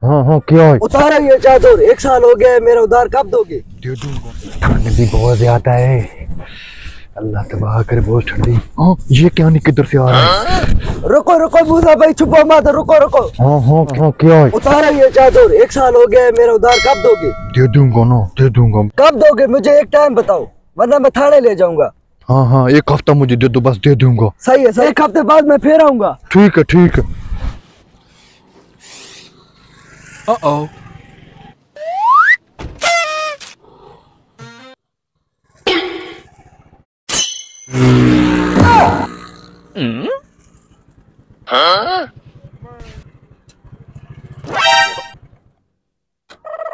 हाँ हाँ क्या है? उतारा ये चादर, 1 साल हो गया है, मेरा उधार कब दोगे? दे दूंगा। ठंड भी बहुत ज्यादा है, अल्लाह तबाह करे, बहुत ठंडी। हाँ ये क्या नहीं, किधर से आ रहा है? रुको रुको मूसा भाई, छुपो मत, रुको रुको। हाँ हाँ हाँ क्या है? उतारा ये चादर, 1 साल हो गया है, मेरा उधार कब दोगे? दे दूंगा ना, दे दूंगा। कब दोगे? मुझे एक टाइम बताओ, वरना मैं थाने ले जाऊंगा। हाँ हाँ 1 हफ्ता मुझे दे दो, बस दे दूंगा। सही है, सही। 1 हफ्ते बाद मैं फिर आऊंगा। ठीक है ठीक है।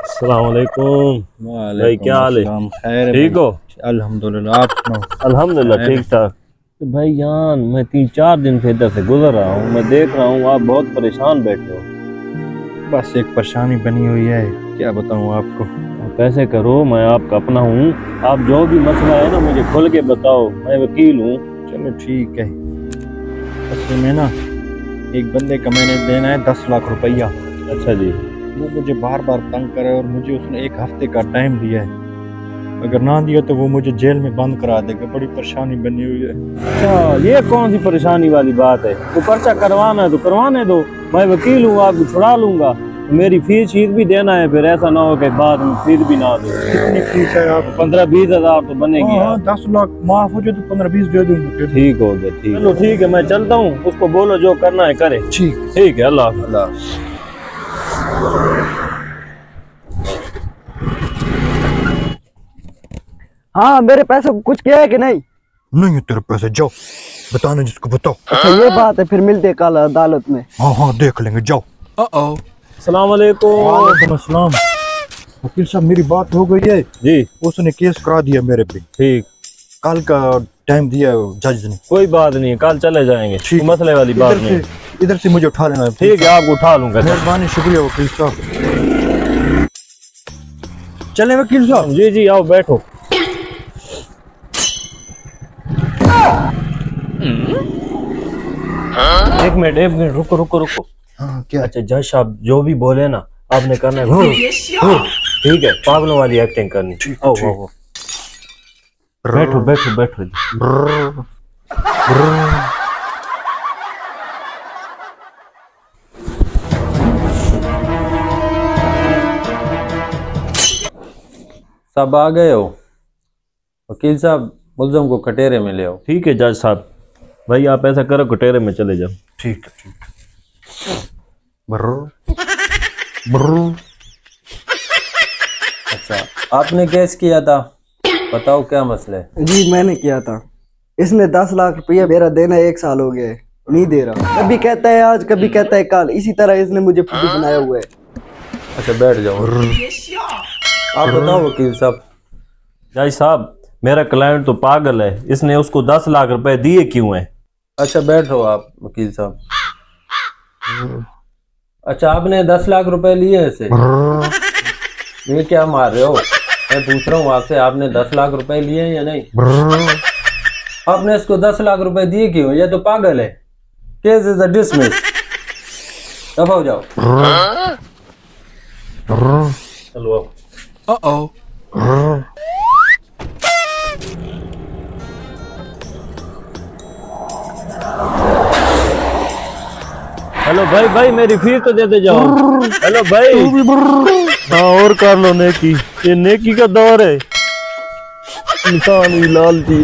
अस्सलाम वालेकुम भाई, क्या हाल है? ठीक हो? अल्हम्दुलिल्लाह, आप सुनाओ? अल्हम्दुलिल्लाह ठीक ठाक। तो भाई जान, मैं 3-4 दिन से इधर से गुजर रहा हूँ, मैं देख रहा हूँ आप बहुत परेशान बैठे हो। बस एक परेशानी बनी हुई है, क्या बताऊँ आपको। आप ऐसे करो, मैं आपका अपना हूँ, आप जो भी मसला है ना मुझे खुल के बताओ, मैं वकील हूँ। चलो ठीक है। असल में ना एक बंदे का मैंने देना है 10 लाख रुपया। अच्छा जी। वो मुझे बार बार तंग करे और मुझे उसने 1 हफ्ते का टाइम दिया है, अगर ना दिया तो वो मुझे जेल में बंद करा देगा। बड़ी परेशानी बनी हुई है। अच्छा, ये कौन सी परेशानी वाली बात है? वो पर्चा करवाना है तो करवाने दो, मैं वकील हूँ, आपको छुड़ा लूंगा। मेरी फीस भी देना है, फिर ऐसा ना हो कि बाद में फीस भी ना दो। कितनी फीस है आप? 15-20 हजार तो बनेगी। हाँ, 10 लाख माफ हो जाए तो 15-20 दे दूंगा। ठीक हो गया, ठीक। चलो ठीक है, मैं चलता हूँ, उसको बोलो जो करना है करे। ठीक है, अल्लाह हाफ़िज़। हाँ, मेरे पैसे को कुछ किया है कि नहीं? नहीं तेरे पैसे, जाओ बताना जिसको बताओ। अच्छा ये बात है, फिर मिलते कल अदालत में। हाँ हाँ देख लेंगे, जाओ। अस्सलाम वालेकुम। वालेकुम अस्सलाम। वकील साहब मेरी बात हो गई है जी, उसने केस करा दिया मेरे पे। ठीक, कल का टाइम दिया जज ने। कोई बात नहीं, कल चले जाएंगे, ठीक, मसले वाली बात नहीं। इधर से मुझे उठा लेना। ठीक है, आपको उठा लूंगा। मेहरबानी, शुक्रिया वकील साहब। चले वकील साहब? जी जी, आओ बैठो। एक मिनट रुको रुको रुको। हाँ क्या? अच्छा जज साहब, जो भी बोले ना आपने करना है। ठीक है, पागलों वाली एक्टिंग करनी। आओ आओ, बैठो बैठो बैठो। सब आ गए हो? वकील साहब मुल्ज़म को कटेरे में ले आओ। ठीक है जज साहब, भाई आप ऐसा करो, कटेरे में चले जाओ। ठीक है ठीक है। ब्र अच्छा, आपने केस किया था, बताओ क्या मसला है? जी मैंने किया था। इसने 10 लाख रुपया मेरा देना 1 साल हो गया है, नहीं दे रहा। कभी कहता है आज, कभी कहता है कल, इसी तरह इसने मुझे फुद्दू बनाया हुआ है। अच्छा बैठ जाओ। आप बताओ वकील साहब। जज साहब, मेरा क्लाइंट तो पागल है, इसने उसको 10 लाख रुपए दिए क्यों हैं? अच्छा बैठो आप वकील साहब। अच्छा, आपने 10 लाख रुपए लिए हैं इसे? ये क्या मार रहे हो? मैं पूछ रहा हूँ आपसे, आपने 10 लाख रुपए लिए हैं या नहीं? आपने इसको 10 लाख रुपए दिए क्यों? ये तो पागल है। Case is dismiss. दफा हो जाओ। चलो आओ। हेलो भाई, मेरी फीस तो देते जाओ। हेलो भाई। हाँ और कर लो नेकी, ये नेकी का दौर है, इंसान ही लालची है।